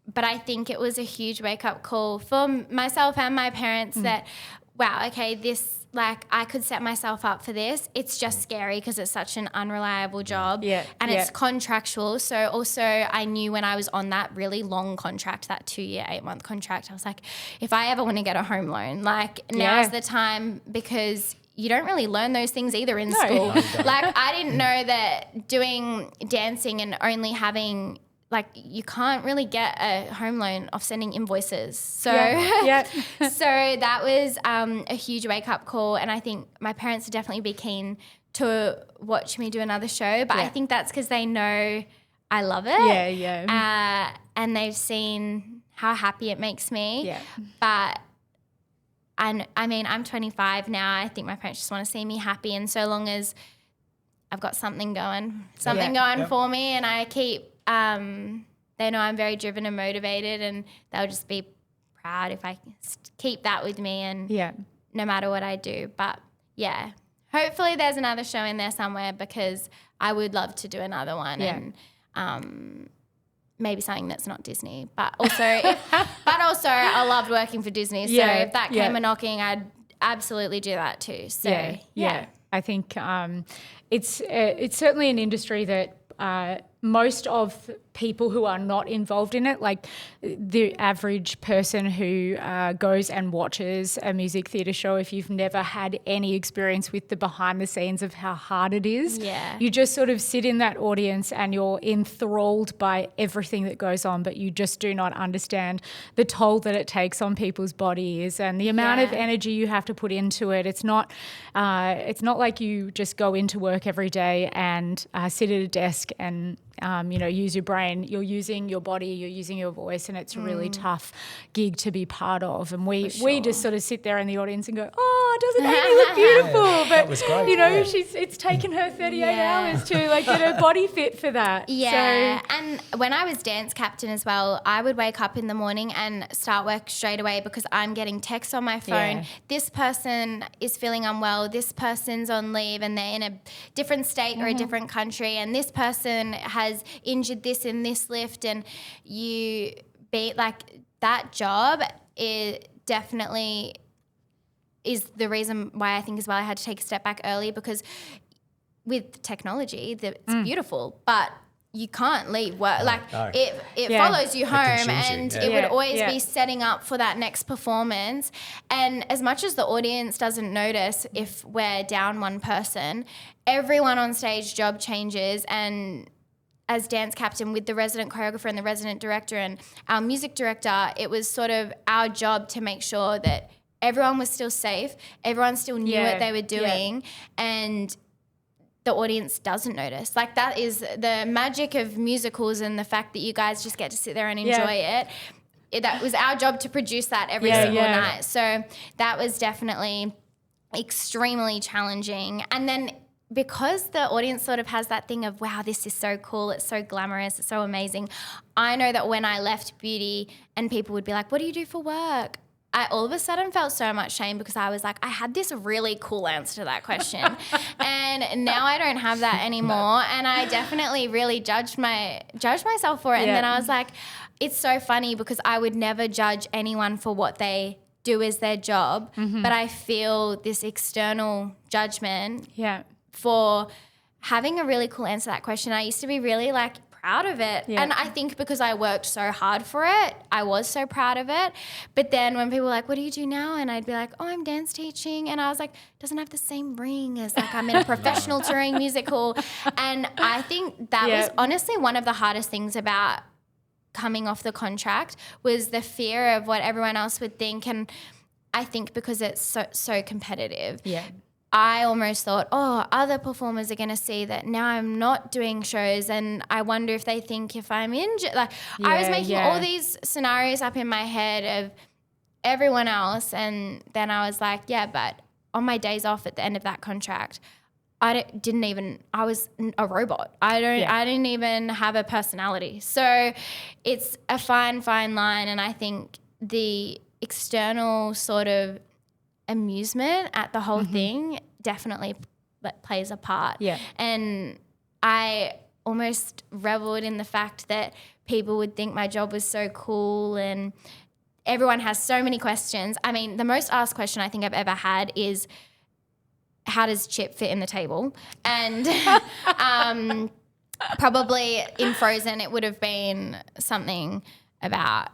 But I think it was a huge wake-up call for myself and my parents that, wow, okay, this, like, I could set myself up for this. It's just scary because it's such an unreliable job and it's contractual. So also I knew when I was on that really long contract, that 2-year, 8-month contract, I was like, if I ever want to get a home loan, like now's the time, because you don't really learn those things either in school. Like I didn't know that doing dancing and only having, like, you can't really get a home loan off sending invoices. So so that was a huge wake-up call, and I think my parents would definitely be keen to watch me do another show, but I think that's because they know I love it. And they've seen how happy it makes me. But I mean, I'm 25 now. I think my parents just want to see me happy, and so long as I've got something going for me, and I keep they know I'm very driven and motivated, and they'll just be proud if I keep that with me, and no matter what I do. But hopefully there's another show in there somewhere, because I would love to do another one, and maybe something that's not Disney. But also, I loved working for Disney, so if that came a knocking, I'd absolutely do that too. So I think it's certainly an industry that most of people who are not involved in it, like the average person who goes and watches a music theatre show, if you've never had any experience with the behind the scenes of how hard it is, you just sort of sit in that audience and you're enthralled by everything that goes on, but you just do not understand the toll that it takes on people's bodies and the amount of energy you have to put into it. It's not like you just go into work every day and sit at a desk and use your brain. You're using your body, you're using your voice, and it's a really tough gig to be part of. And we just sort of sit there in the audience and go, oh, doesn't Amy look beautiful? But that was great, it's taken her 38 hours to get her body fit for that. Yeah. So, and when I was dance captain as well, I would wake up in the morning and start work straight away, because I'm getting texts on my phone. This person is feeling unwell, this person's on leave and they're in a different state or a different country, and this person has injured this in this lift, and you be like, that job definitely is the reason why I think as well I had to take a step back early, because with technology, it's beautiful, but you can't leave work. It follows you home, and it would always be setting up for that next performance. And as much as the audience doesn't notice if we're down one person, everyone on stage job changes. And as dance captain with the resident choreographer and the resident director and our music director, it was sort of our job to make sure that everyone was still safe, everyone still knew what they were doing, and the audience doesn't notice. Like, that is the magic of musicals, and the fact that you guys just get to sit there and enjoy it. That was our job to produce that every single night. So that was definitely extremely challenging. And then because the audience sort of has that thing of, wow, this is so cool, it's so glamorous, it's so amazing. I know that when I left beauty and people would be like, what do you do for work? I all of a sudden felt so much shame because I was like, I had this really cool answer to that question. And now I don't have that anymore. And I definitely really judged myself for it. And then I was like, it's so funny because I would never judge anyone for what they do as their job, but I feel this external judgment for having a really cool answer to that question. I used to be really like proud of it. Yeah. And I think because I worked so hard for it, I was so proud of it. But then when people were like, what do you do now? And I'd be like, oh, I'm dance teaching. And I was like, doesn't have the same ring as like I'm in a professional touring musical. And I think that was honestly one of the hardest things about coming off the contract was the fear of what everyone else would think. And I think because it's so competitive. Yeah. I almost thought, oh, other performers are going to see that now I'm not doing shows and I wonder if they think if I'm injured. Like I was making all these scenarios up in my head of everyone else, and then I was like, yeah, but on my days off at the end of that contract, I was a robot. I didn't even have a personality. So it's a fine line, and I think the external sort of amusement at the whole thing definitely plays a part. Yeah. And I almost reveled in the fact that people would think my job was so cool, and everyone has so many questions. I mean, the most asked question I think I've ever had is, how does Chip fit in the table? And probably in Frozen it would have been something about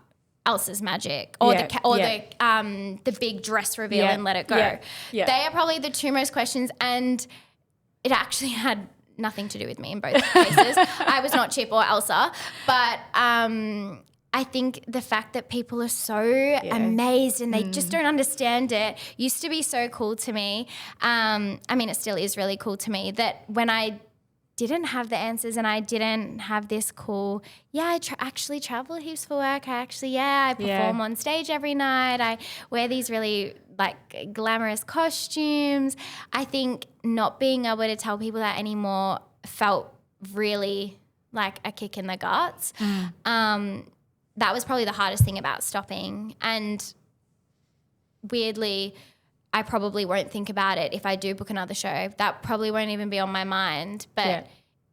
Elsa's magic or the big dress reveal in Let It Go. Yeah. Yeah. They are probably the two most questions, and it actually had nothing to do with me in both cases. I was not Chip or Elsa, but I think the fact that people are so amazed and they just don't understand it used to be so cool to me. I mean, it still is really cool to me that when I didn't have the answers and I didn't have this cool, I actually travel heaps for work. I perform on stage every night. I wear these really like glamorous costumes. I think not being able to tell people that anymore felt really like a kick in the guts. That was probably the hardest thing about stopping. And weirdly, I probably won't think about it if I do book another show. That probably won't even be on my mind, but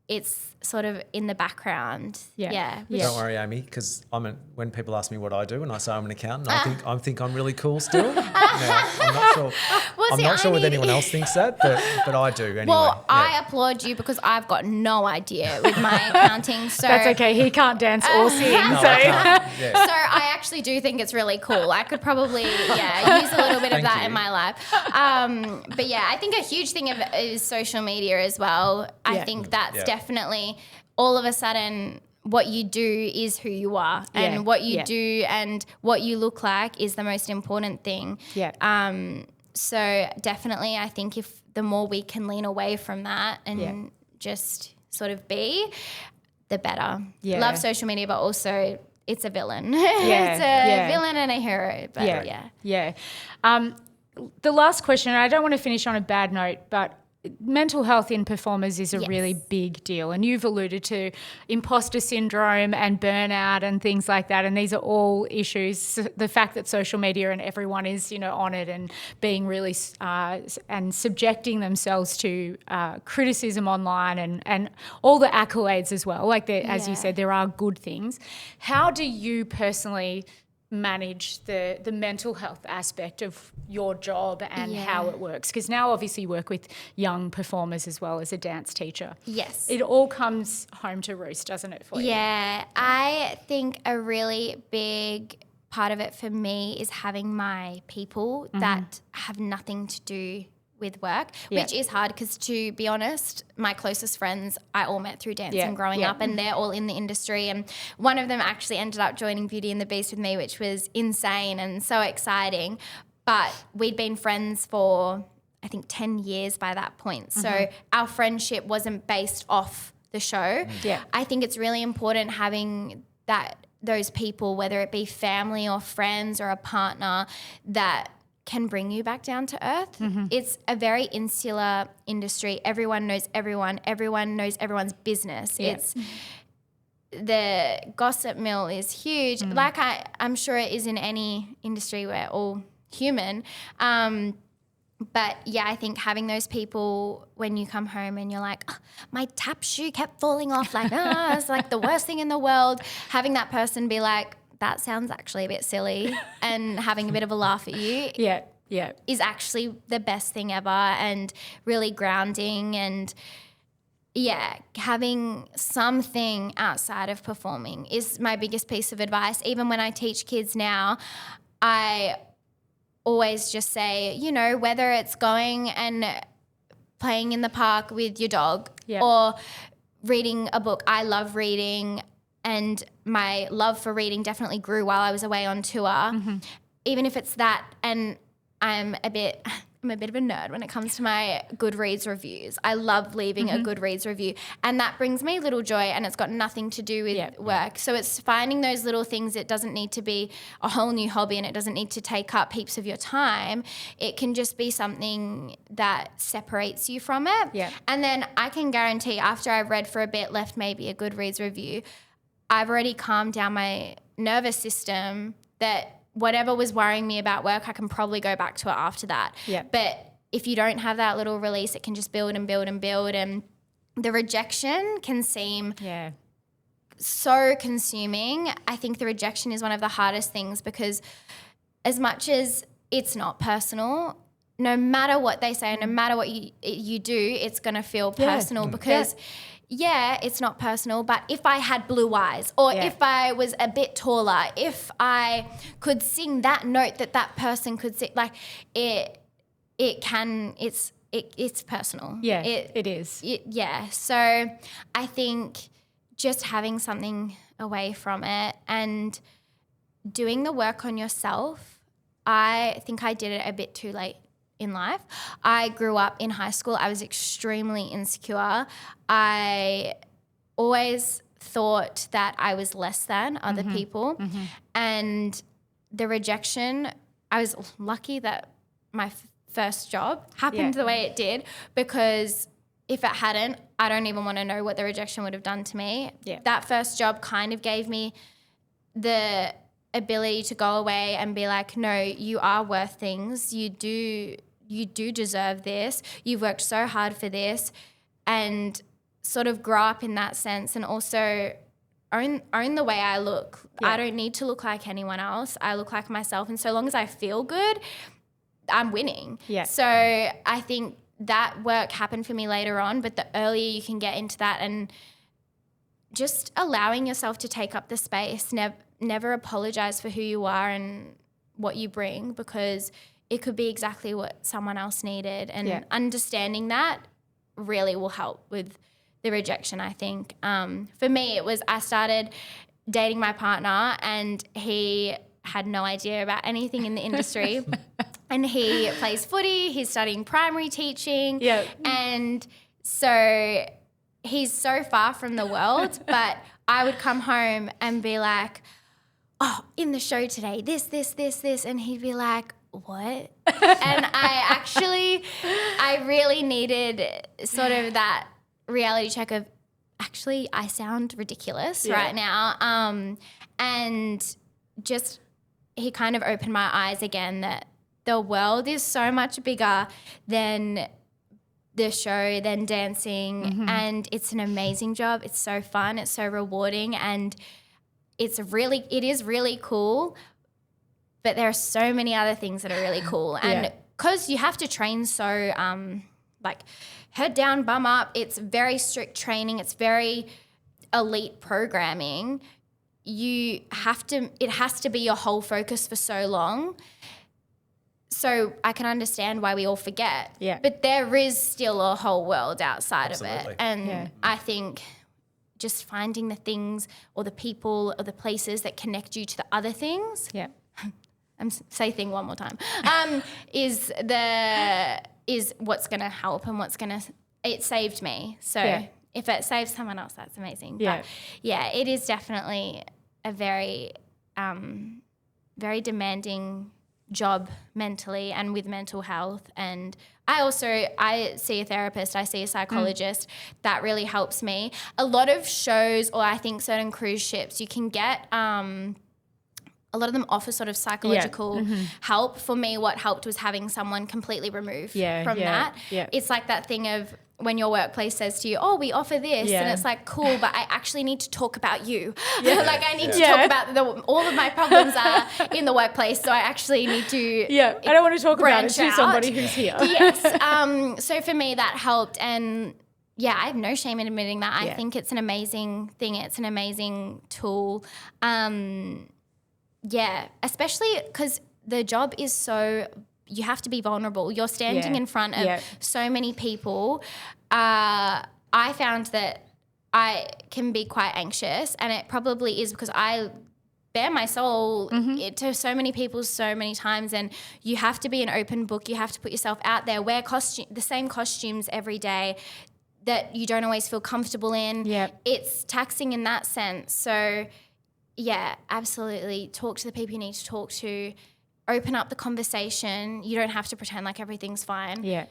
it's sort of in the background. Yeah. Don't worry, Amy, because when people ask me what I do and I say I'm an accountant, I think I'm really cool still. I'm not sure. I'm not sure whether anyone else thinks that, but I do anyway. Well, I applaud you because I've got no idea with my accounting. So that's okay. He can't dance or sing. No, I can't. Yeah. So I actually do think it's really cool. I could probably use a little bit of that in my life. But I think a huge thing is social media as well. I think that's definitely all of a sudden what you do is who you are, and what you do and what you look like is the most important thing. So definitely I think if the more we can lean away from that and just sort of be, the better. Love social media, but also it's a villain. It's a villain and a hero. But the last question, and I don't want to finish on a bad note, but mental health in performers is a really big deal, and you've alluded to imposter syndrome and burnout and things like that, and these are all issues. The fact that social media and everyone is on it and being really and subjecting themselves to criticism online and all the accolades as well, like as you said, there are good things. How do you personally manage the mental health aspect of your job and how it works? Because now obviously you work with young performers as well as a dance teacher. Yes. It all comes home to roost, doesn't it, for you? Yeah. I think a really big part of it for me is having my people that have nothing to do with work, which is hard because, to be honest, my closest friends I all met through dancing growing up, and they're all in the industry, and one of them actually ended up joining Beauty and the Beast with me, which was insane and so exciting. But we'd been friends for I think 10 years by that point, so our friendship wasn't based off the show. I think it's really important having those people, whether it be family or friends or a partner, that can bring you back down to earth. It's a very insular industry. Everyone knows everyone. Everyone knows everyone's business. Yeah. It's the gossip mill is huge. Like I'm sure it is in any industry. We're all human. But yeah, I think having those people when you come home and you're like, oh, my tap shoe kept falling off, like, it's like the worst thing in the world. Having that person be like, that sounds actually a bit silly, and having a bit of a laugh at you is actually the best thing ever, and really grounding. And yeah, having something outside of performing is my biggest piece of advice. Even when I teach kids now, I always just say, you know, whether it's going and playing in the park with your dog or reading a book. I love reading, and my love for reading definitely grew while I was away on tour. Even if it's that, and I'm a bit of a nerd when it comes to my Goodreads reviews. I love leaving a Goodreads review, and that brings me little joy, and it's got nothing to do with work. So it's finding those little things. It doesn't need to be a whole new hobby, and it doesn't need to take up heaps of your time. It can just be something that separates you from it. Yeah. And then I can guarantee after I've read for a bit, left maybe a Goodreads review, I've already calmed down my nervous system that whatever was worrying me about work, I can probably go back to it after that. Yeah. But if you don't have that little release, it can just build and build and build. And the rejection can seem so consuming. I think the rejection is one of the hardest things, because as much as it's not personal, no matter what they say, no matter what you do, it's going to feel personal because it's not personal, but if I had blue eyes, or if I was a bit taller, if I could sing that note that person could sing, like it's personal. Yeah, it is. So I think just having something away from it and doing the work on yourself, I think I did it a bit too late in life. I grew up in high school. I was extremely insecure. I always thought that I was less than other people. And the rejection, I was lucky that my first job happened the way it did, because if it hadn't, I don't even want to know what the rejection would have done to me. Yeah. That first job kind of gave me the ability to go away and be like, no, you are worth things. You do deserve this. You've worked so hard for this, and sort of grow up in that sense, and also own the way I look. I don't need to look like anyone else. I look like myself, and so long as I feel good, I'm winning. Yeah. So I think that work happened for me later on, but the earlier you can get into that, and just allowing yourself to take up the space, never apologize for who you are and what you bring, because it could be exactly what someone else needed, and understanding that really will help with the rejection, I think. For me, it was I started dating my partner, and he had no idea about anything in the industry. And he plays footy, he's studying primary teaching. Yep. And so he's so far from the world, but I would come home and be like, oh, in the show today, this. And he'd be like, what? And I really needed sort of that reality check of, actually, I sound ridiculous right now. And just he kind of opened my eyes again that the world is so much bigger than the show, than dancing. And it's an amazing job. It's so fun. It's so rewarding. And it is really cool. But there are so many other things that are really cool. And because you have to train so like head down, bum up, it's very strict training. It's very elite programming. It has to be your whole focus for so long. So I can understand why we all forget. Yeah. But there is still a whole world outside of it. And I think just finding the things or the people or the places that connect you to the other things. Yeah. Say thing one more time. Is what's going to help and it saved me. So if it saves someone else, that's amazing. But it is definitely a very, very demanding job mentally and with mental health. And I see a therapist, I see a psychologist. That really helps me. A lot of shows, or I think certain cruise ships, you can get a lot of them offer sort of psychological help. For me, what helped was having someone completely removed from that. Yeah. It's like that thing of when your workplace says to you, oh, we offer this, and it's like, cool, but I actually need to talk about you. Like I need to talk about all of my problems are in the workplace, so I actually need to I don't want to talk about it to out. somebody who's here. Yes. So for me, that helped, and I have no shame in admitting that. I think it's an amazing thing. It's an amazing tool. Especially because the job is so, you have to be vulnerable. You're standing in front of so many people. I found that I can be quite anxious, and it probably is because I bare my soul to so many people so many times, and you have to be an open book. You have to put yourself out there, wear the same costumes every day that you don't always feel comfortable in. It's taxing in that sense. So absolutely. Talk to the people you need to talk to. Open up the conversation. You don't have to pretend like everything's fine.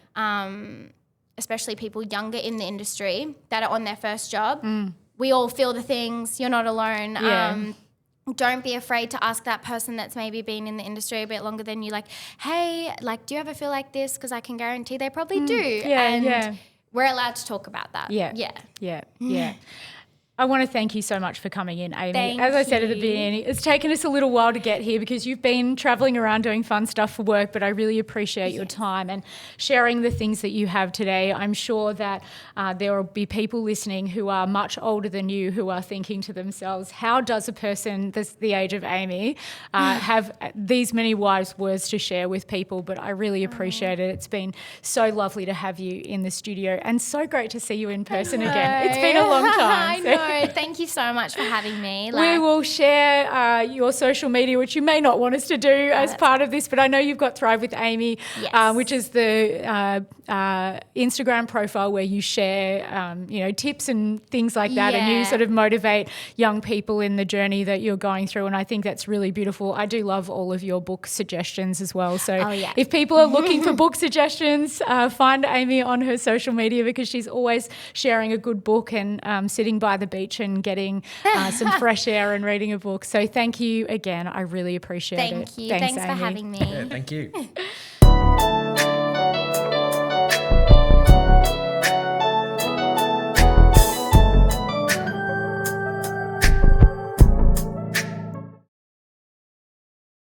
Especially people younger in the industry that are on their first job. We all feel the things. You're not alone. Don't be afraid to ask that person that's maybe been in the industry a bit longer than you, like, hey, like, do you ever feel like this? Because I can guarantee they probably do. We're allowed to talk about that. I want to thank you so much for coming in, Amy. As I said at the beginning, it's taken us a little while to get here because you've been travelling around doing fun stuff for work, but I really appreciate your time and sharing the things that you have today. I'm sure that there will be people listening who are much older than you who are thinking to themselves, how does a person the age of Amy have these many wise words to share with people? But I really appreciate it. It's been so lovely to have you in the studio and so great to see you in person again. It's been a long time. I know. Thank you so much for having me. We will share your social media, which you may not want us to do as part of this, but I know you've got Thrive with Amy, which is the Instagram profile where you share, tips and things like that, and you sort of motivate young people in the journey that you're going through, and I think that's really beautiful. I do love all of your book suggestions as well. So if people are looking for book suggestions, find Amy on her social media because she's always sharing a good book and sitting by the beach and getting some fresh air and reading a book. So thank you again. I really appreciate it. Thank you. Thanks Amy. for having me. Thank you.